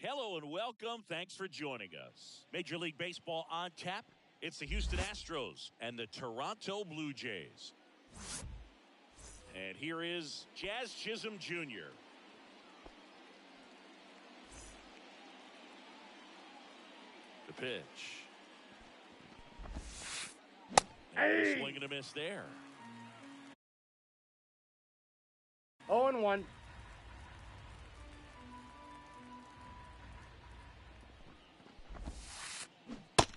Hello and welcome. Thanks for joining us. Major League Baseball on tap. It's the Houston Astros and the Toronto Blue Jays. And here is Jazz Chisholm Jr. The pitch. And swing and a miss there. 0-1.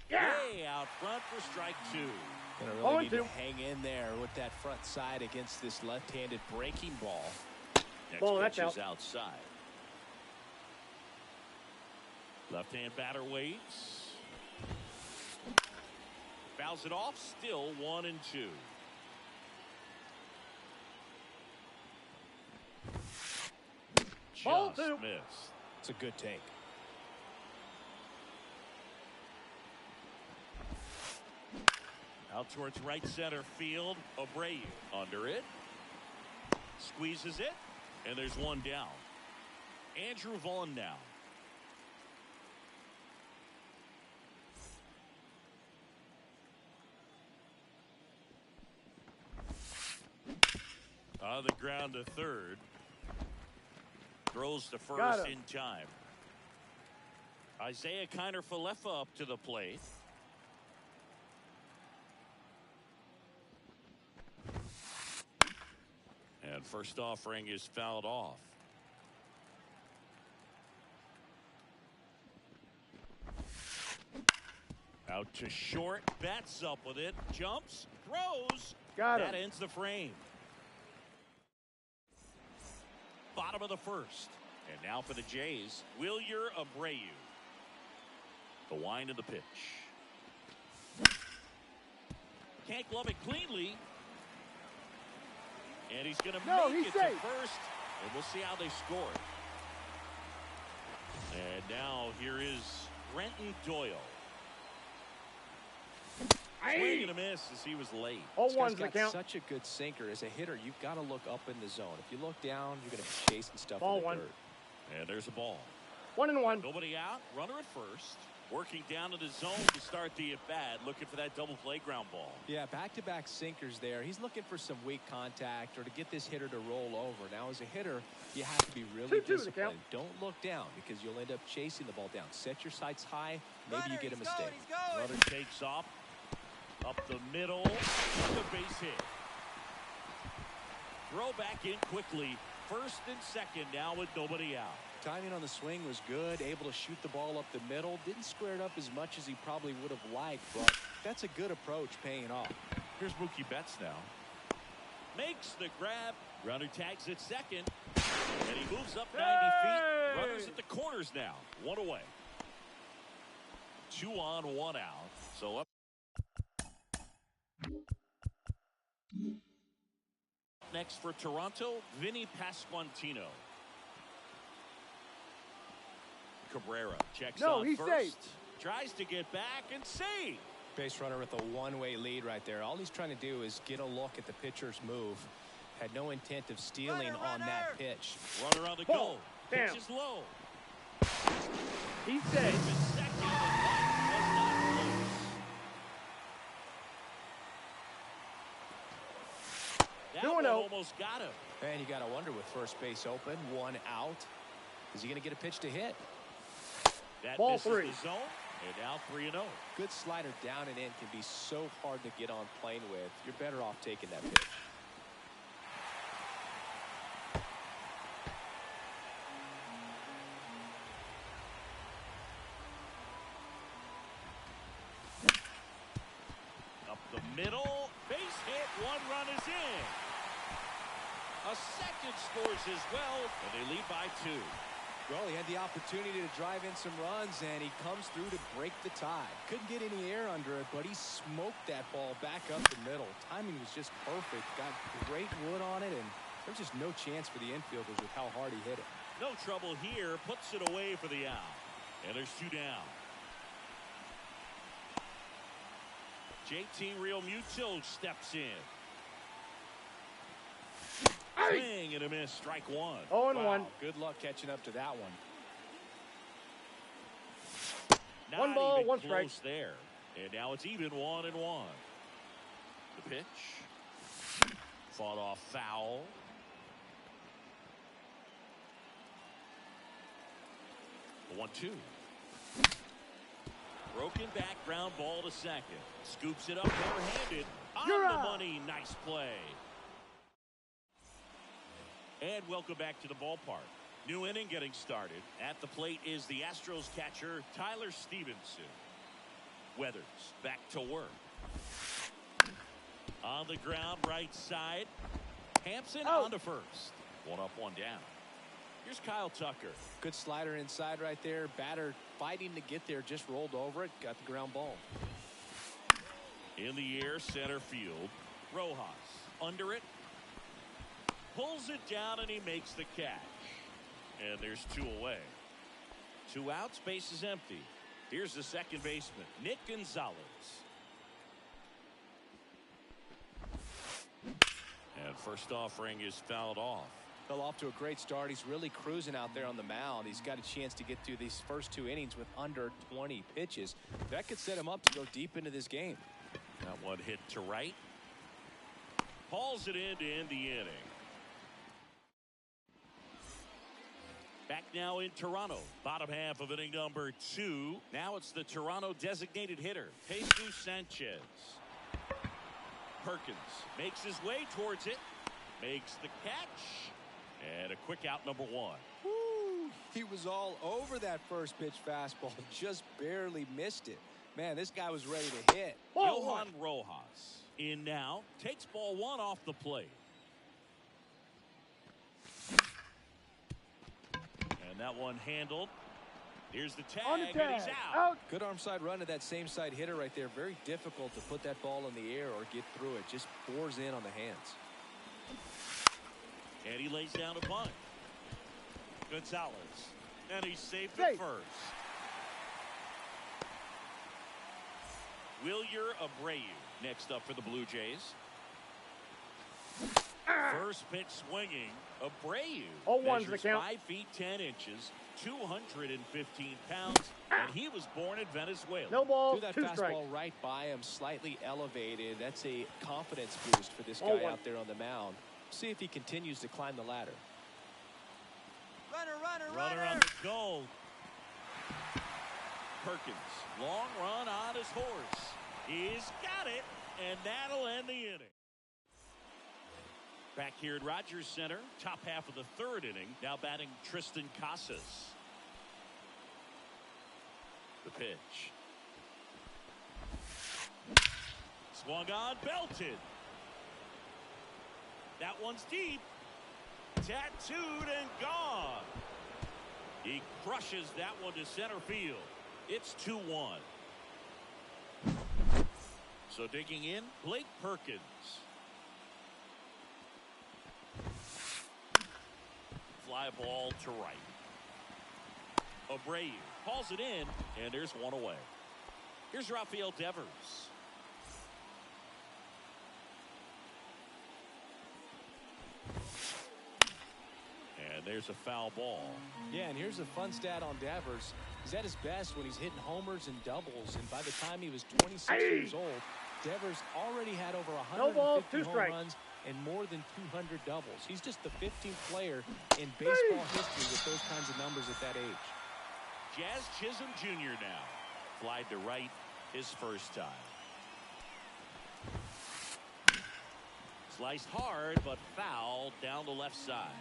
Way out front for strike two. Gonna really need to hang in there with that front side against this left-handed breaking ball. Next pitch is outside. Left-hand batter waits. Fouls it off. Still 1-2. Just missed. It's a good take. Out towards right center field. Abreu under it. Squeezes it. And there's one down. Andrew Vaughn now. On the ground to third. Throws to first in time. Isaiah Kiner-Falefa up to the plate. And first offering is fouled off. Out to short. Bats up with it. Jumps. Throws. That ends the frame. Bottom of the first. And now for the Jays, Wilyer Abreu. The wind of the pitch. Can't glove it cleanly. And he's going to make it to first. And we'll see how they score. And now here is Brenton Doyle. Swing and a miss as he was late. Oh, This one's guy's the got count. such a good sinker. As a hitter, you've got to look up in the zone. If you look down, you're going to be chasing stuff Ball in the one. dirt. And there's a ball. 1-1. Nobody out. Runner at first. Working down to the zone to start the at-bat. Looking for that double play ground ball. Yeah, back-to-back sinkers there. He's looking for some weak contact or to get this hitter to roll over. Now, as a hitter, you have to be really 2-2 the disciplined. count. Don't look down because you'll end up chasing the ball down. Set your sights high. Maybe you get a he's mistake. going. Runner takes off. Up the middle. The base hit. Throw back in quickly. First and second now with nobody out. Timing on the swing was good. Able to shoot the ball up the middle. Didn't square it up as much as he probably would have liked, but that's a good approach paying off. Here's Mookie Betts now. Makes the grab. Runner tags at second. And he moves up 90 feet. Runners at the corners now. One away. 2 on, 1 out. So up. Next for Toronto, Vinny Pasquantino. Cabrera checks on he's first. safe. Tries to get back and save. Base runner with a one-way lead right there. All he's trying to do is get a look at the pitcher's move. Had no intent of stealing on that pitch. Runner on the go. Damn. Pitch is low. He's Safe safe. in second. The line was not close. That 2-0. one almost got him. And you got to wonder with first base open, 1 out. Is he going to get a pitch to hit? That Ball misses 3. the zone. And now 3-0. Good slider down and in can be so hard to get on plane with. You're better off taking that pitch. Up the middle. Base hit. 1 run is in. A second scores as well. And they lead by 2. Well, he had the opportunity to drive in some runs, and he comes through to break the tie. Couldn't get any air under it, but he smoked that ball back up the middle. Timing was just perfect. Got great wood on it, and there's just no chance for the infielders with how hard he hit it. No trouble here. Puts it away for the out. And there's 2 down. JT Realmuto steps in. Swing and a miss. Strike 1. 0-1. Wow, good luck catching up to that one. Not 1 ball, even 1 strike. close there. And now it's even 1-1. The pitch. Fought off foul. The 1-2. Broken back ground ball to second. Scoops it up overhanded. On You're the out. money. Nice play. And welcome back to the ballpark. New inning getting started. At the plate is the Astros catcher, Tyler Stevenson. Weathers back to work. On the ground, right side. Hampson on to first. 1 up, 1 down. Here's Kyle Tucker. Good slider inside right there. Batter fighting to get there, just rolled over it, got the ground ball. In the air, center field. Rojas under it. Pulls it down and he makes the catch. And there's 2 away. 2 outs, base is empty. Here's the second baseman, Nick Gonzalez. And first offering is fouled off. Fell off to a great start. He's really cruising out there on the mound. He's got a chance to get through these first 2 innings with under 20 pitches. That could set him up to go deep into this game. That one hit to right. Hauls it in to end the inning. Back now in Toronto. Bottom half of inning number 2. Now it's the Toronto designated hitter, Jesus Sanchez. Perkins makes his way towards it. Makes the catch. And a quick out, number 1. Woo! He was all over that first pitch fastball. Just barely missed it. Man, this guy was ready to hit. Johan Rojas in now. Takes ball 1 off the plate. And that one handled. Here's the tag, On the and tag. he's out. Out. Good arm side run to that same side hitter right there. Very difficult to put that ball in the air or get through it. Just pours in on the hands. And he lays down a bunt. Gonzalez. And he's safe Safe. at first. Abreu next up for the Blue Jays. First pitch swinging. Abreu 0-1's the measures count. 5 feet 10 inches, 215 pounds, and he was born in Venezuela. No ball, Threw that 2 fastball strikes. right by him, slightly elevated. That's a confidence boost for this guy 0-1. out there on the mound. See if he continues to climb the ladder. Runner on the goal. Perkins, long run on his horse. He's got it, and that'll end the inning. Back here at Rogers Center, top half of the 3rd inning. Now batting Tristan Casas. The pitch. Swung on, belted. That one's deep. Tattooed and gone. He crushes that one to center field. It's 2-1. So digging in, Blake Perkins. Fly ball to right. Abreu hauls it in, and there's one away. Here's Rafael Devers. And there's a foul ball. Yeah, and here's a fun stat on Devers. He's at his best when he's hitting homers and doubles, and by the time he was 26 years old, Devers already had over 150 home runs and more than 200 doubles. He's just the 15th player in baseball history with those kinds of numbers at that age. Jazz Chisholm Jr. now. Flied to right his first time. Sliced hard, but foul down the left side.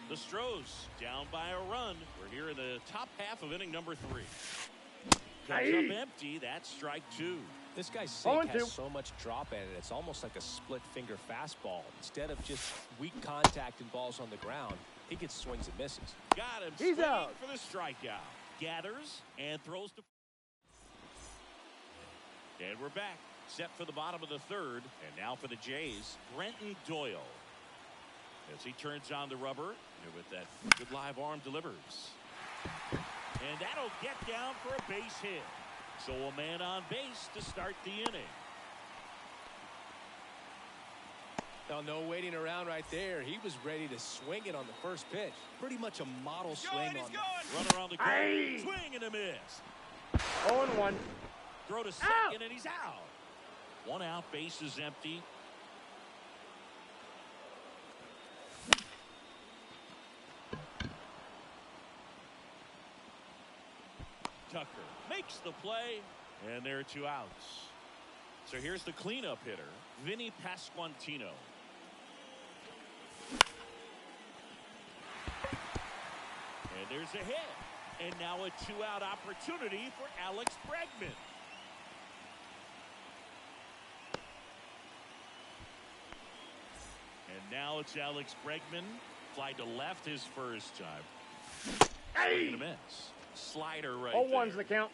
The Stros down by a run. We're here in the top half of inning number 3. Comes up empty. That's strike 2. This guy's sink has so much drop in it. It's almost like a split finger fastball. Instead of just weak contact and balls on the ground, he gets swings and misses. Got him. He's out for the strikeout. Gathers and throws to. And we're back. Set for the bottom of the 3rd. And now for the Jays, Brenton Doyle. As he turns on the rubber, and with that good live arm delivers. And that'll get down for a base hit. So a man on base to start the inning. Now, no waiting around right there. He was ready to swing it on the first pitch. Pretty much a model swing on that. Runner on the corner. Swing and a miss. 0-1. Throw to second, and he's out. 1 out, base is empty. Tucker makes the play, and there are 2 outs. So here's the cleanup hitter, Vinny Pasquantino. And there's a hit. And now a 2-out opportunity for Alex Bregman. And now it's Alex Bregman. Fly to left his first time. Swing and a miss. Slider right 0-1's there. the count.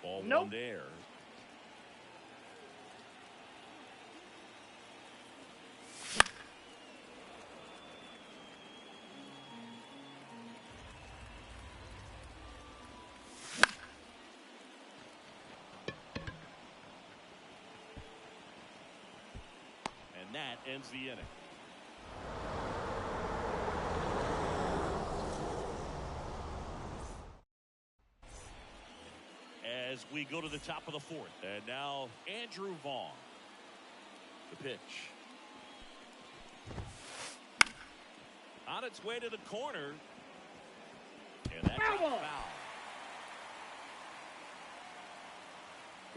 Ball Nope. 1 there. And that ends the inning. As we go to the top of the 4th. And now Andrew Vaughn. The pitch. On its way to the corner. And that's a foul.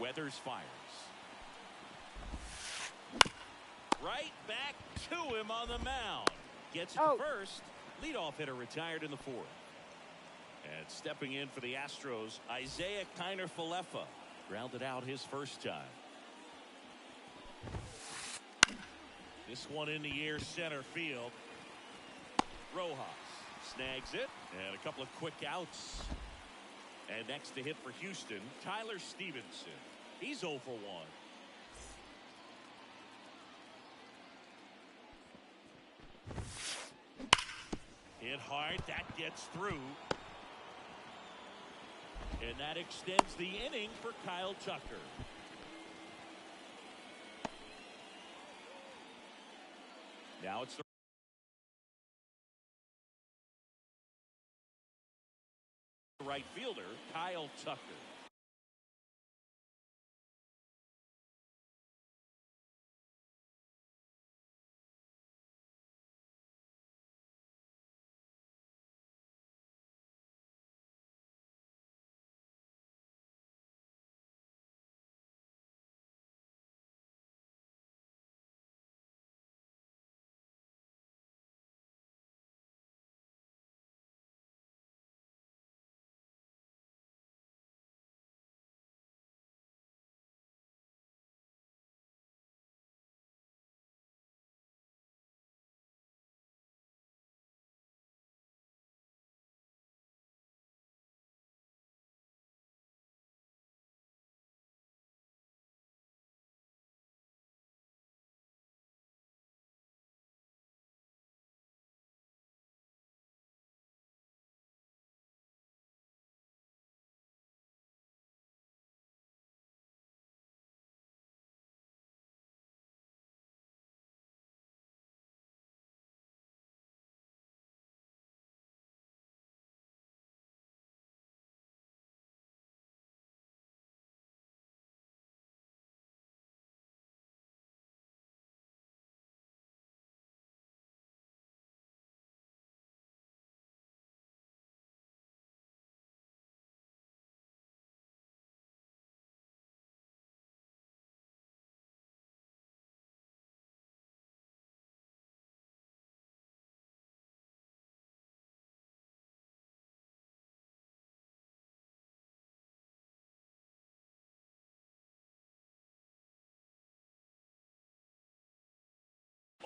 Weathers fires. Right back to him on the mound. Gets it to first. Leadoff hitter retired in the 4th. And stepping in for the Astros, Isaiah Kiner-Falefa grounded out his first time. This one in the air center field. Rojas snags it, and a couple of quick outs. And next to hit for Houston, Tyler Stevenson. He's 0 for 1. Hit hard, that gets through. And that extends the inning for Kyle Tucker. Now it's the right fielder, Kyle Tucker.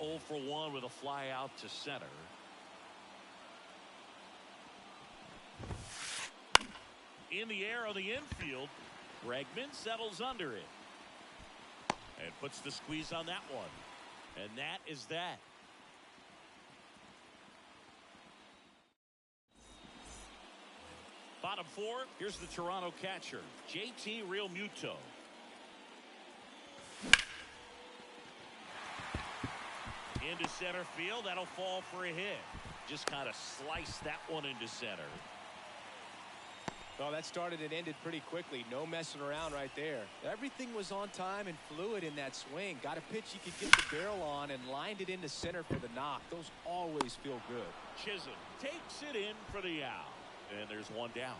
Oh for 1 with a fly out to center. In the air on the infield, Bregman settles under it and puts the squeeze on that one. And that is that. Bottom 4, here's the Toronto catcher, JT Realmuto. Into center field, that'll fall for a hit. Just kind of slice that one into center. Well, that started and ended pretty quickly. No messing around right there. Everything was on time and fluid in that swing. Got a pitch you could get the barrel on and lined it into center for the knock. Those always feel good. Chisholm takes it in for the out. And there's one down.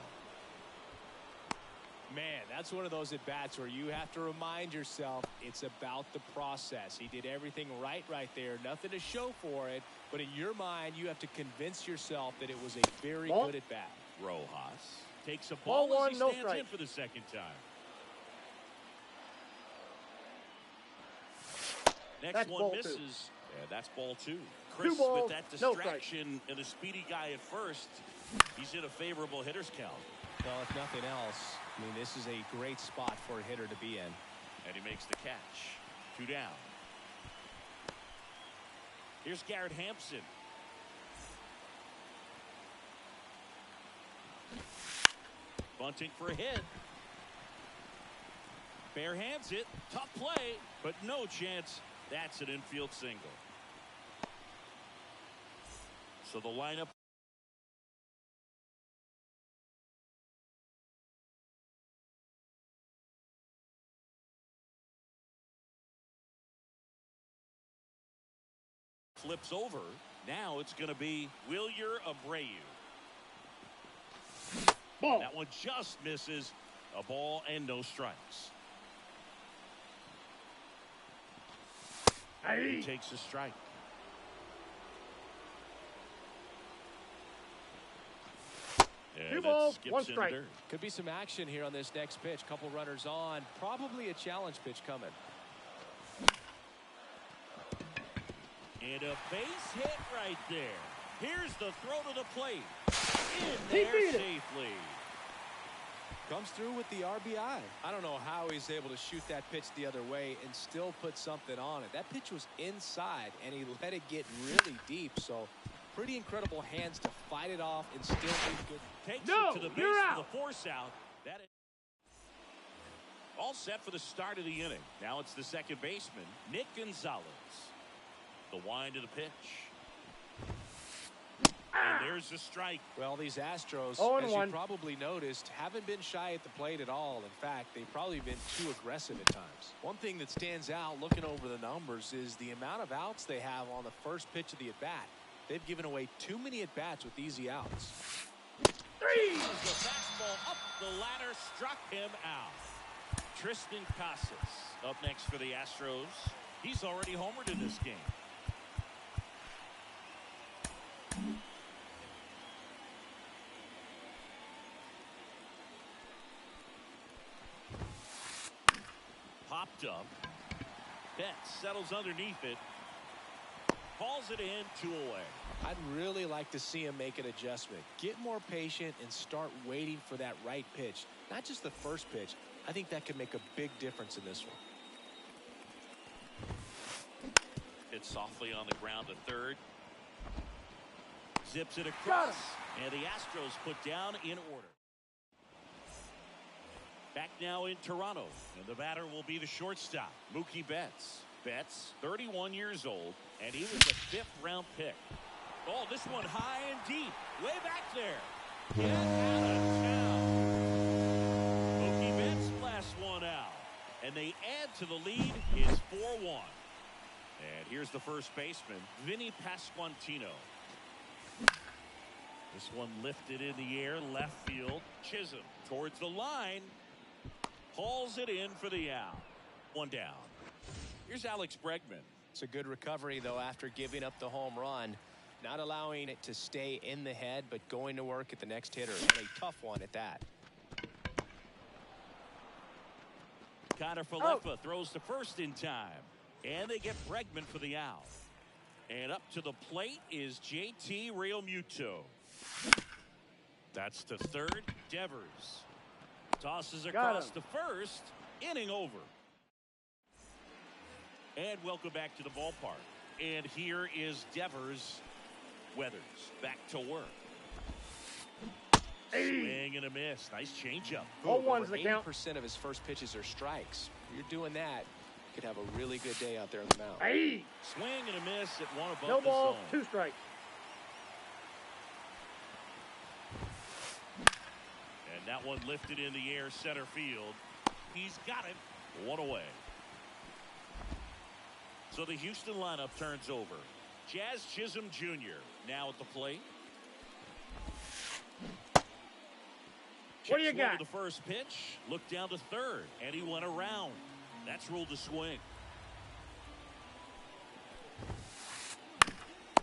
Man, that's one of those at-bats where you have to remind yourself it's about the process. He did everything right there. Nothing to show for it. But in your mind, you have to convince yourself that it was a very good at-bat. Rojas takes a ball as he stands in for the second time. Next one misses. Yeah, that's ball 2. Chris with that distraction and a speedy guy at first. He's in a favorable hitter's count. Well, if nothing else, I mean, this is a great spot for a hitter to be in. And he makes the catch. 2 down. Here's Garrett Hampson. Bunting for a hit. Bare hands it. Tough play, but no chance. That's an infield single. So the lineup. Flips over. Now it's going to be Wilyer Abreu. Ball. That one just misses. A ball and no strikes. He takes a strike. Two balls, 1 strike. Could be some action here on this next pitch. Couple runners on. Probably a challenge pitch coming. And a base hit right there. Here's the throw to the plate. In there safely. Comes through with the RBI. I don't know how he's able to shoot that pitch the other way and still put something on it. That pitch was inside, and he let it get really deep. So, pretty incredible hands to fight it off and still be good. Takes it to the base for the force out. That is all set for the start of the inning. Now it's the second baseman, Nick Gonzalez. The wind of the pitch. And there's a strike. Well, these Astros, as you probably noticed, haven't been shy at the plate at all. In fact, they've probably been too aggressive at times. One thing that stands out looking over the numbers is the amount of outs they have on the first pitch of the at-bat. They've given away too many at-bats with easy outs. The fastball up the ladder struck him out. Tristan Casas up next for the Astros. He's already homered in this game. Popped up. Betts settles underneath it. Calls it in, 2 away. I'd really like to see him make an adjustment. Get more patient and start waiting for that right pitch. Not just the first pitch. I think that could make a big difference in this one. Hit softly on the ground to third. Zips it across. And the Astros put down in order. Back now in Toronto. And the batter will be the shortstop, Mookie Betts. Betts, 31 years old, and he was a 5th-round pick. Oh, this one high and deep. Way back there. Get out of town. Mookie Betts blasts one out. And they add to the lead. It's 4-1. And here's the first baseman, Vinny Pasquantino. This one lifted in the air, left field. Chisholm towards the line. Hauls it in for the out. One down. Here's Alex Bregman. It's a good recovery, though, after giving up the home run. Not allowing it to stay in the head, but going to work at the next hitter. And a tough one at that. Connor Falefa throws to first in time. And they get Bregman for the out. And up to the plate is JT Realmuto. That's to third. Devers tosses across to first. Inning over. And welcome back to the ballpark. And here is Devers. Weathers back to work. Swing and a miss. Nice changeup. Over 80% of his first pitches are strikes. If you're doing that, you could have a really good day out there on the mound. Swing and a miss at one above no the ball, zone. 2 strikes. And that one lifted in the air, center field. He's got it. 1 away. So the Houston lineup turns over. Jazz Chisholm Jr. now at the plate. What do you got? The first pitch, looked down to third, and he went around. That's ruled a swing.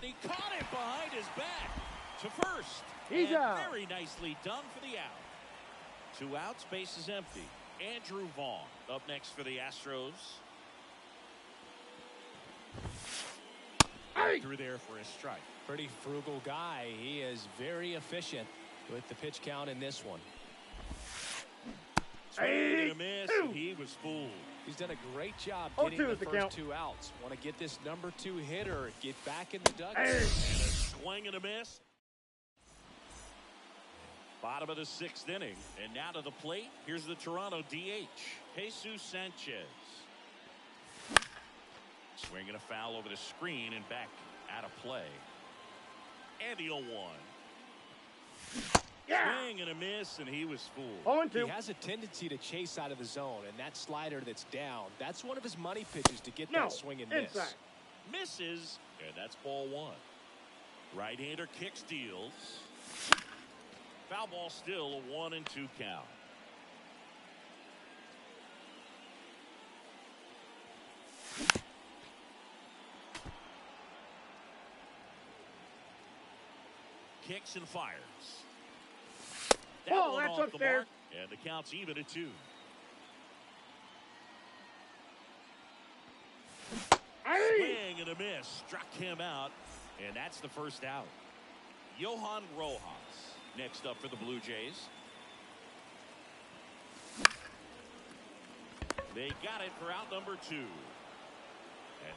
He caught it behind his back to first. He's out. Very nicely done for the out. 2 outs, base is empty. Andrew Vaughn up next for the Astros. Through there for a strike. Pretty frugal guy. He is very efficient with the pitch count in this one. Swing and a miss, and he was fooled. He's done a great job getting the first 2 outs. Want to get this number 2 hitter, get back in the dugout. And a swing and a miss. Bottom of the 6th inning, and now to the plate. Here's the Toronto DH, Jesus Sanchez. Swinging a foul over the screen and back out of play. And the 0-1. Swing and a miss, and he was fooled. He has a tendency to chase out of the zone, and that slider that's down, that's one of his money pitches to get that swing and miss. Inside. Misses, and that's ball 1. Right-hander kick steals. Foul ball still, a 1-2 count. Kicks and fires. That one that's off up the there. mark, and the count's even at 2. Swing and a miss, struck him out, and that's the first out. Johan Rojas next up for the Blue Jays. They got it for out number 2. And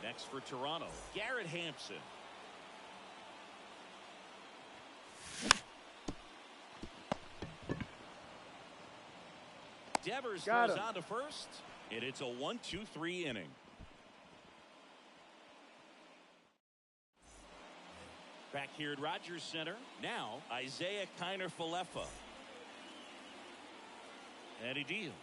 next for Toronto, Garrett Hampson. Devers Got throws him. on to first, and it's a 1-2-3 inning. Back here at Rogers Center, now Isaiah Kiner-Falefa. And he deals.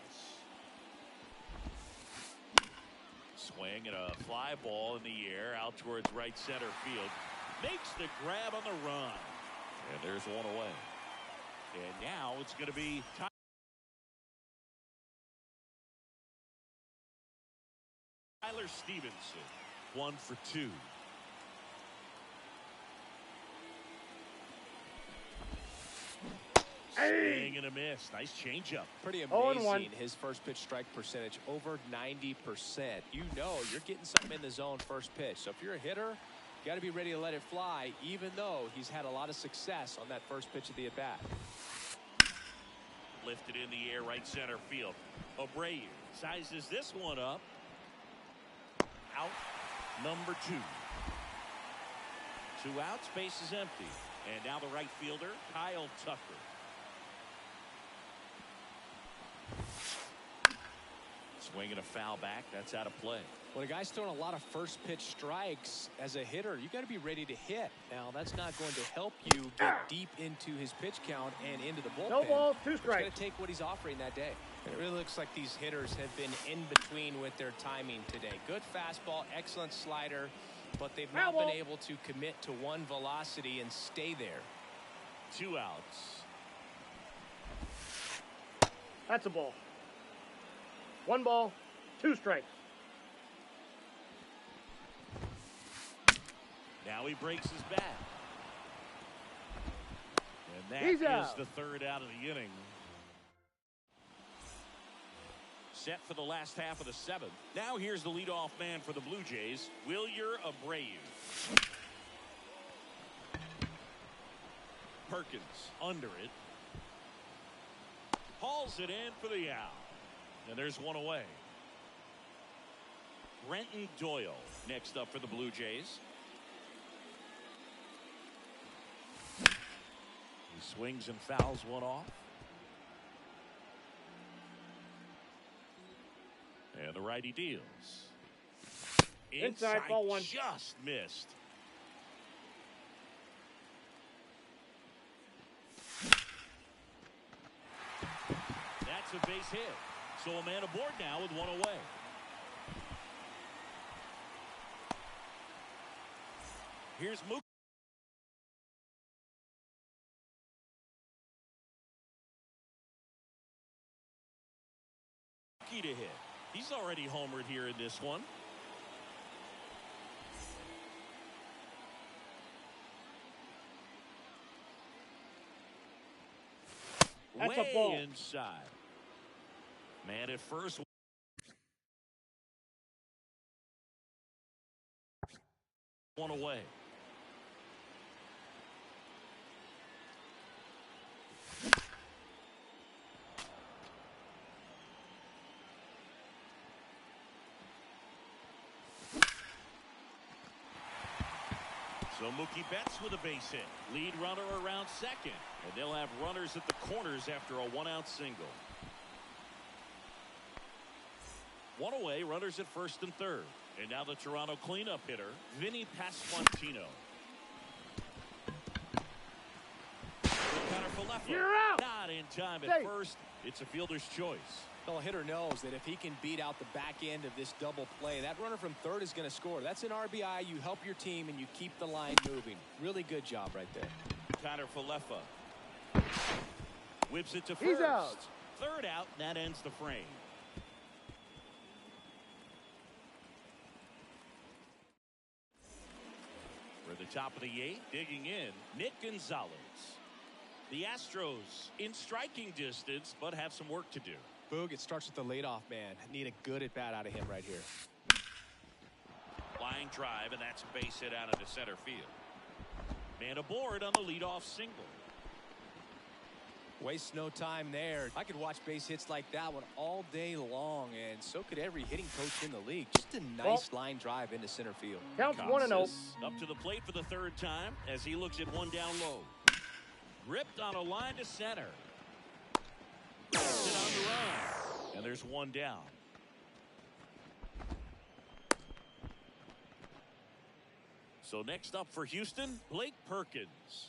Swing and a fly ball in the air out towards right center field. Makes the grab on the run. And there's one away. And now it's going to be Tyler Stevenson. 1 for 2. Swing and a miss. Nice changeup. Pretty 0-1. amazing. His first pitch strike percentage over 90%. You know you're getting something in the zone first pitch. So if you're a hitter, you got to be ready to let it fly, even though he's had a lot of success on that first pitch of the at-bat. Lifted in the air right center field. Abreu sizes this one up. Out number 2. 2 outs, base is empty. And now the right fielder, Kyle Tucker. Swinging a foul back. That's out of play. When a guy's throwing a lot of first pitch strikes as a hitter, you got to be ready to hit. Now, that's not going to help you get deep into his pitch count and into the bullpen. No balls, 2 He's strikes. going to take what he's offering that day. It really looks like these hitters have been in between with their timing today. Good fastball, excellent slider, but they've not been able to commit to one velocity and stay there. 2 outs. That's a ball. 1 ball, 2 strikes. Now he breaks his bat. And that He's is out. the 3rd out of the inning. Set for the last half of the 7th. Now here's the leadoff man for the Blue Jays, Wilyer Abreu. Perkins under it. Hauls it in for the out. And there's one away. Brenton Doyle next up for the Blue Jays. He swings and fouls one off. And the righty deals. Inside, ball 1. Just missed. That's a base hit. So a man aboard now with 1 away. Here's Mookie. To hit. He's already homered here in this one. That's Way a ball. inside. Man at first. One away. So Mookie Betts with a base hit. Lead runner around second. And they'll have runners at the corners after a 1-out single. 1 away, runners at first and third. And now the Toronto cleanup hitter, Vinny Pasquantino. You're out. Not in time at Safe. first. It's a fielder's choice. Well, a hitter knows that if he can beat out the back end of this double play, that runner from third is going to score. That's an RBI. You help your team and you keep the line moving. Really good job right there. Kiner-Falefa whips it to first. He's out. 3rd out, and that ends the frame. For the top of the 8th, digging in, Nick Gonzalez. The Astros in striking distance, but have some work to do. Boog, it starts with the leadoff man. Need a good at bat out of him right here. Line drive, and that's a base hit out into center field. Man aboard on the leadoff single. Waste no time there. I could watch base hits like that one all day long, and so could every hitting coach in the league. Just a nice line drive into center field. Counts 1-0. Up to the plate for the 3rd time as he looks at one down low. Ripped on a line to center. It on the run. there's one down. So next up for Houston, Blake Perkins.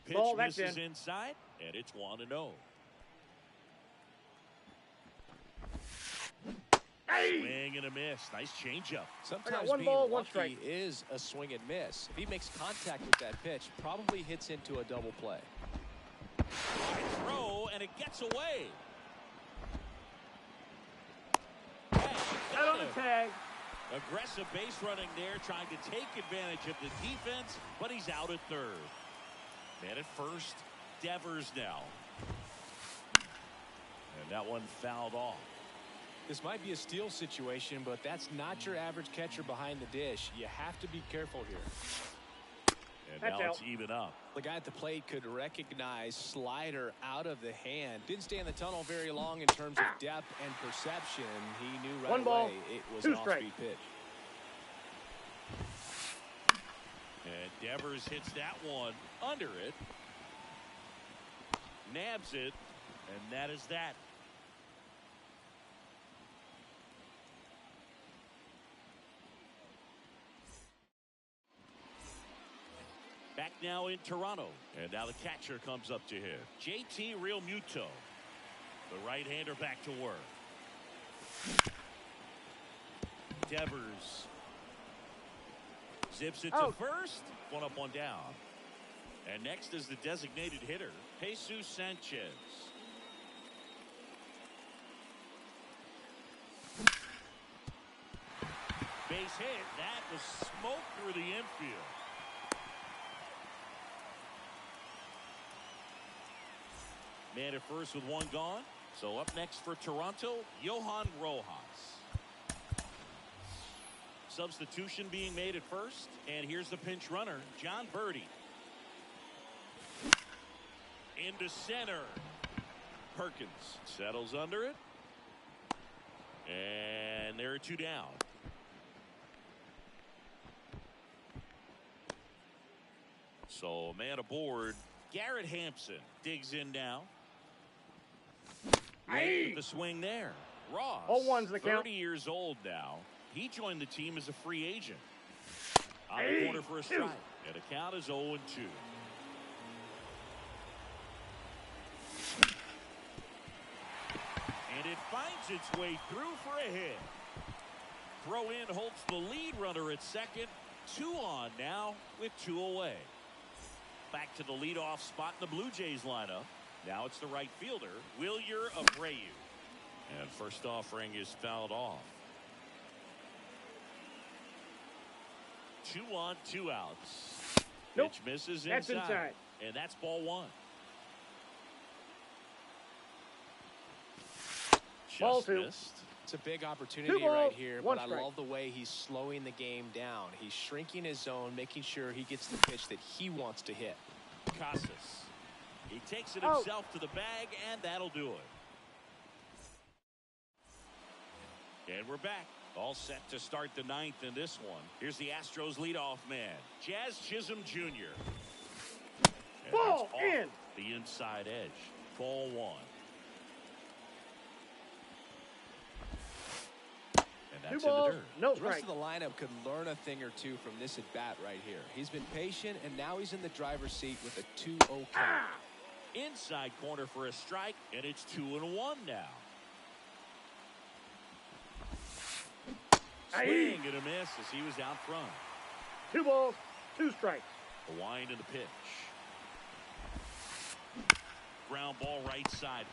Pitch Ball, that's misses in. inside, and it's 1-0. Swing and a miss. Nice changeup. Sometimes one being ball, one lucky strike. is a swing and miss. If he makes contact with that pitch, probably hits into a double play. High throw, and it gets away. Out on the tag. Aggressive base running there, trying to take advantage of the defense, but he's out at third. Man at first, Devers now. And that one fouled off. This might be a steal situation, but that's not your average catcher behind the dish. You have to be careful here. And That's now out. it's even up. The guy at the plate could recognize slider out of the hand. Didn't stay in the tunnel very long in terms of depth and perception. He knew right One ball, away it was two an off-speed strikes. pitch. And Devers hits that one under it. Nabs it, and that is that. Back now in Toronto, and now the catcher comes up to hit. JT Realmuto, the right-hander, back to work. Devers zips it to Out. first. One up, one down. And next is the designated hitter, Jesus Sanchez. Base hit. That was smoke through the infield. Man at first with one gone. So up next for Toronto, Johan Rojas. Substitution being made at first. And here's the pinch runner, John Birdie. Into center. Perkins settles under it. And there are two down. So a man aboard. Garrett Hampson digs in now. Late with the swing there. Ross, 0-1's the count. 30 years old now. He joined the team as a free agent. On the corner for a strike. And the count is 0-2. And it finds its way through for a hit. Throw in holds the lead runner at second. 2 on now with 2 away. Back to the leadoff spot in the Blue Jays lineup. Now it's the right fielder, Wilyer Abreu. And first offering is fouled off. 2 on, 2 outs. Nope. Pitch misses That's inside. And that's ball 1. Ball Just 2. missed. It's a big opportunity 2 balls, right here, 1 but I strike. love the way he's slowing the game down. He's shrinking his zone, making sure he gets the pitch that he wants to hit. Casas. He takes it Out. himself to the bag, and that'll do it. And we're back. All set to start the 9th in this one. Here's the Astros leadoff man, Jazz Chisholm Jr. And Ball that's off in. the inside edge. Ball 1. And that's 2 in the balls, dirt. no The rest strike. of the lineup could learn a thing or two from this at bat right here. He's been patient, and now he's in the driver's seat with a 2-0 count. Inside corner for a strike, and it's 2-1 now. Swing and a miss as he was out front. 2 balls, 2 strikes. The wind and the pitch. Ground ball right side.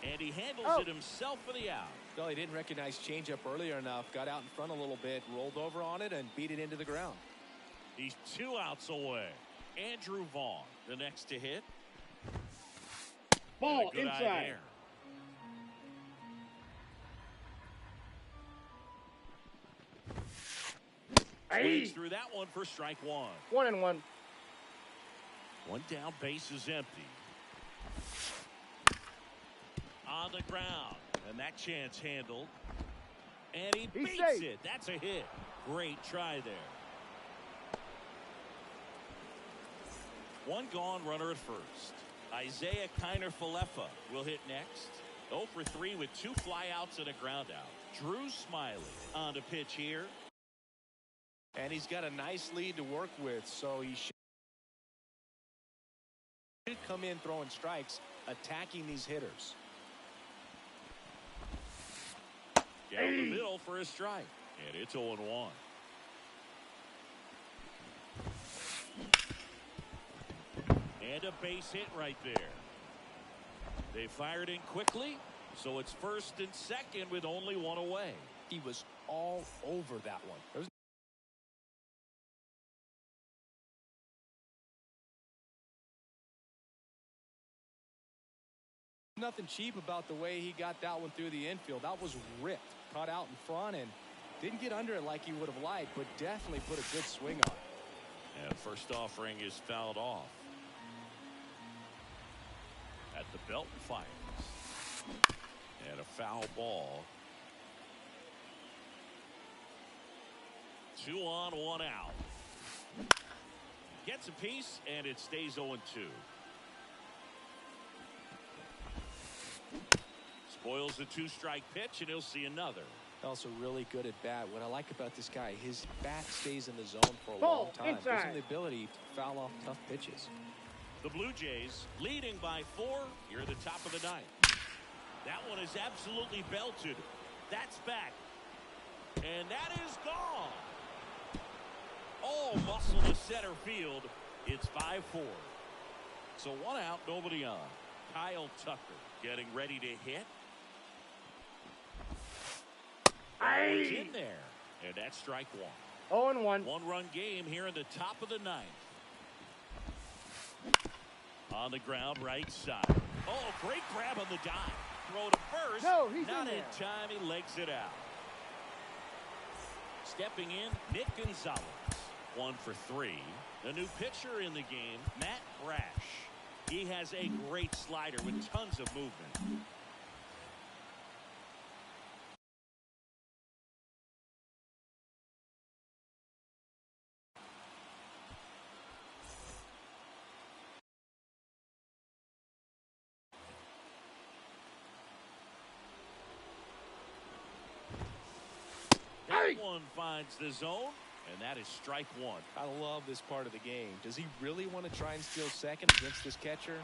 And he handles Oh. it himself for the out. Well, he didn't recognize changeup earlier enough, got out in front a little bit, rolled over on it, and beat it into the ground. He's 2 outs away. Andrew Vaughn, the next to hit. Ball And a good eye inside. there. Swings through that one for strike 1. 1-1. 1 down, base is empty. On the ground, and that chance handled. And he He's beats safe. it. That's a hit. Great try there. 1 gone, runner at first. Isaiah Kiner-Falefa will hit next. 0 for 3 with 2 flyouts and a ground out. Drew Smiley on the pitch here. And he's got a nice lead to work with, so he should come in throwing strikes, attacking these hitters. Down the middle for a strike. And it's 0-1. And a base hit right there. They fired in quickly, so it's first and second with only 1 away. He was all over that one. There's nothing cheap about the way he got that one through the infield. That was ripped, caught out in front, and didn't get under it like he would have liked, but definitely put a good swing on it. And first offering is fouled off. At the belt, fires. And a foul ball. 2 on, 1 out. Gets a piece, and it stays 0-2. Spoils the 2-strike pitch, and he'll see another. Also really good at bat. What I like about this guy, his bat stays in the zone for a long time. Gives him the ability to foul off tough pitches. The Blue Jays leading by 4 here at the top of the 9th. That one is absolutely belted. That's back. And that is gone. Oh, muscle to center field. It's 5-4. So 1 out, nobody on. Kyle Tucker getting ready to hit. It's in there. And that's strike 1. 0-1. 1-run game here in the top of the 9th. On the ground, right side. Oh, great grab on the dive. Throw to first. No, he's not in in time. He legs it out. Stepping in, Nick Gonzalez. 1 for 3. The new pitcher in the game, Matt Brash. He has a great slider with tons of movement. One finds the zone, and that is strike 1. I love this part of the game. Does he really want to try and steal second against this catcher?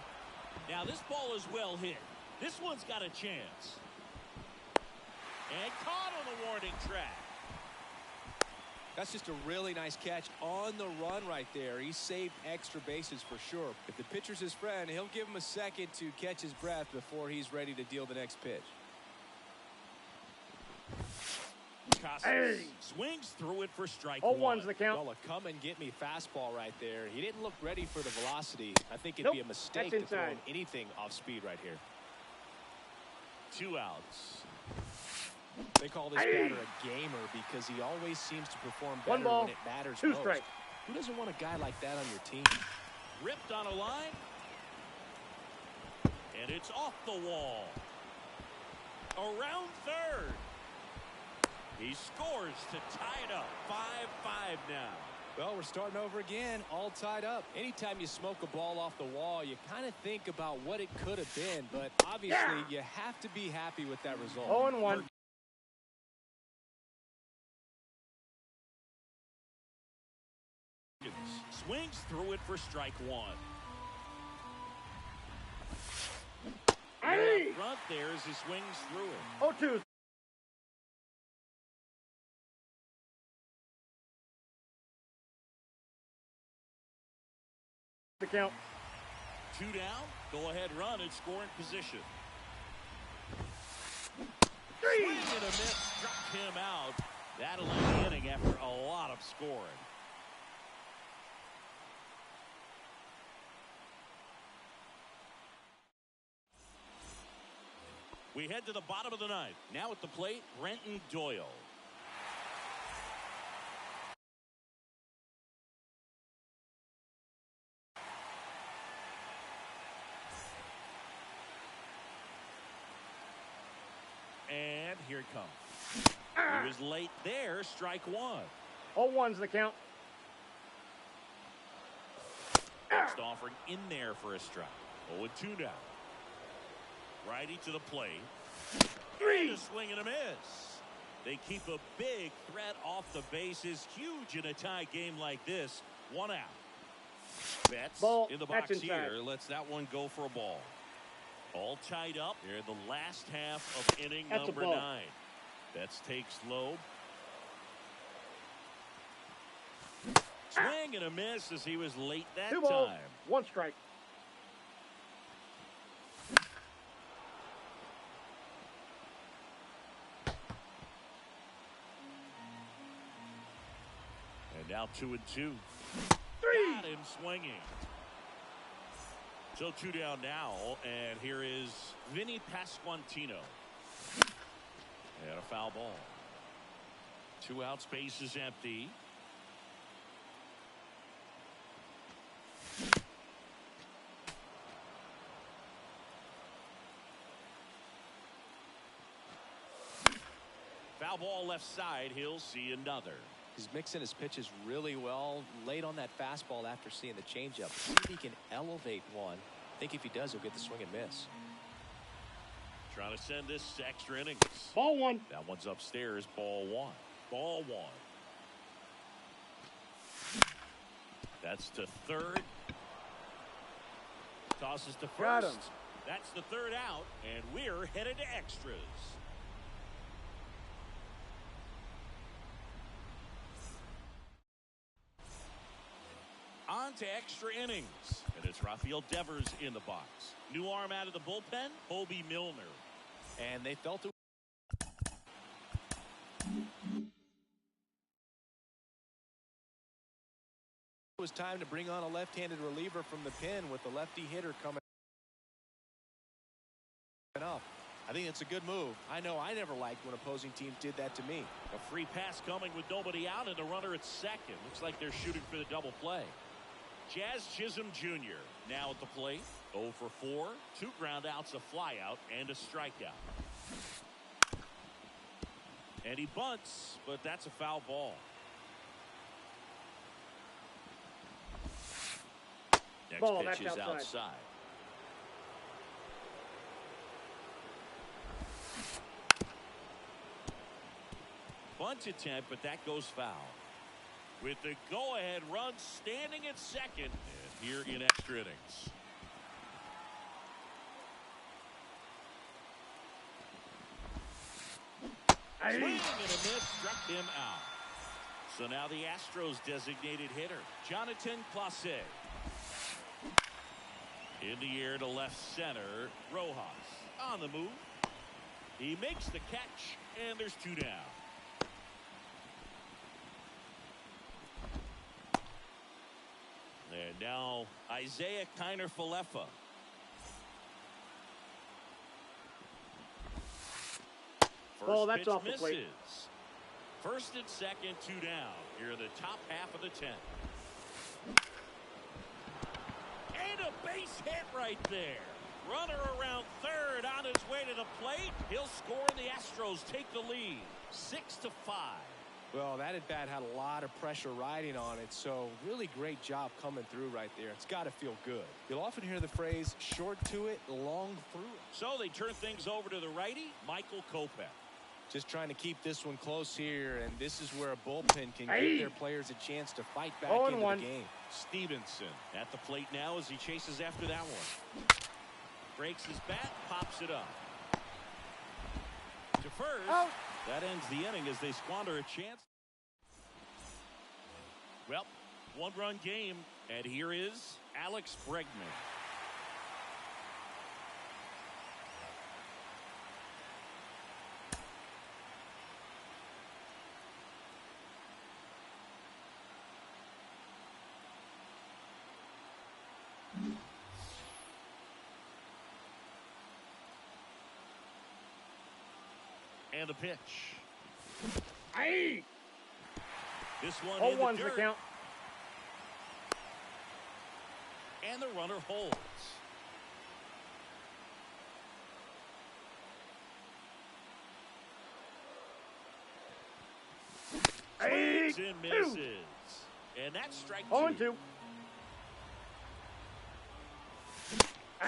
Now this ball is well hit. This one's got a chance. And caught on the warning track. That's just a really nice catch on the run right there. He saved extra bases for sure. If the pitcher's his friend, he'll give him a second to catch his breath before he's ready to deal the next pitch. Swings through it for strike 0-1's the count. Well, a come-and-get-me fastball right there. He didn't look ready for the velocity. I think it'd Nope, be a mistake that's to throw inside. him anything off speed right here. 2 outs. They call this batter a gamer because he always seems to perform 1 better ball, when it matters 2 most. strikes. Who doesn't want a guy like that on your team? Ripped on a line. And it's off the wall. Around third. He scores to tie it up. 5-5 now. Well, we're starting over again, all tied up. Anytime you smoke a ball off the wall, you kind of think about what it could have been, but obviously you have to be happy with that result. 0-1. Swings through it for strike 1. Hey! Front there as he swings through it. 0-2. The count. 2 down. Go ahead run and scoring position. 3. Swing and a miss. Struck him out. That'll end the inning after a lot of scoring. We head to the bottom of the 9th. Now at the plate, Brenton Doyle. And here it comes. He was late there. Strike 1. 0-1's the count. Next offering in there for a strike. 0-2 now. Righty to the plate. Three. A swing and a miss. They keep a big threat off the bases. Huge in a tie game like this. 1 out. Betts Ball. in the box That's here. inside. Lets that one go for a ball. All tied up here in the last half of inning That's number a ball. 9. Betts takes low. Swing and a miss as he was late that 2 balls, time. 1 strike. And now 2-2. 3. Got him swinging. So 2 down now, and here is Vinny Pasquantino. And a foul ball. 2 outs, base is empty. Foul ball left side. He'll see another. He's mixing his pitches really well. Late on that fastball after seeing the changeup. See if he can elevate one. I think if he does, he'll get the swing and miss. Trying to send this to extra innings. Ball 1. That one's upstairs. Ball 1. Ball 1. That's to third. Tosses to Got him. first. That's the 3rd out, and we're headed to extras. On to extra innings, and it's Rafael Devers in the box. New arm out of the bullpen, Hobie Milner. And they felt it was time to bring on a left-handed reliever from the pen with the lefty hitter coming up. I think it's a good move. I know I never liked when opposing teams did that to me. A free pass coming with nobody out and a runner at second. Looks like they're shooting for the double play. Jazz Chisholm Jr. now at the plate. 0 for 4. 2 ground outs, a fly out, and a strikeout. And he bunts, but that's a foul ball. Next Ball, pitch that's is outside. outside. Bunt attempt, but that goes foul. With the go-ahead run standing at second, and here in extra innings. Swing and a miss, struck him out. So now the Astros designated hitter, Jonathan Clase. In the air to left center, Rojas on the move. He makes the catch, and there's 2 down. And now Isaiah Kiner-Falefa. Ball, First that's pitch off the misses. plate. First and second, 2 down. Here in the top half of the 10th. And a base hit right there. Runner around third on his way to the plate. He'll score and the Astros take the lead. 6-5. Well, that at-bat had a lot of pressure riding on it, so really great job coming through right there. It's got to feel good. You'll often hear the phrase, short to it, long through it. So they turn things over to the righty, Michael Kopech. Just trying to keep this one close here, and this is where a bullpen can give their players a chance to fight back into the game. Stevenson at the plate now as he chases after that one. Breaks his bat, pops it up. To first. Out. That ends the inning as they squander a chance. Well, 1-run game, and here is Alex Bregman. And the pitch. Aye. This one in the 0-1's the dirt. count. And the runner holds. Aye. Swings and misses. And that's strike 2. 0-2.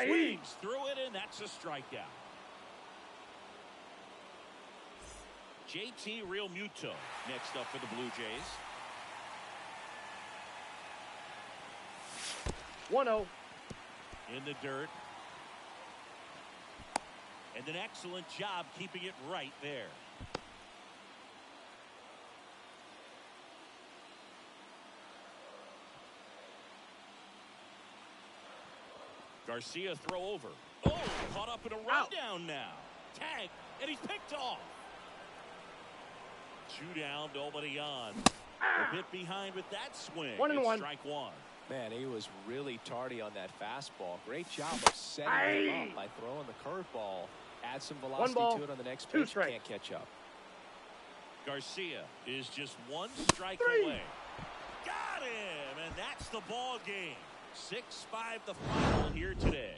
Swings through it, and that's a strikeout. JT Realmuto next up for the Blue Jays. 1-0. In the dirt. And an excellent job keeping it right there. Garcia throw over. Oh, caught up in a rundown now. Tag, and he's picked off. 2 down, nobody on. A bit behind with that swing. 1-1. Strike one. Man, he was really tardy on that fastball. Great job of setting him up by throwing the curveball. Add some velocity to it on the next pitch. Can't catch up. Garcia is just 1 strike away. Got him, and that's the ball game. 6-5 the final here today.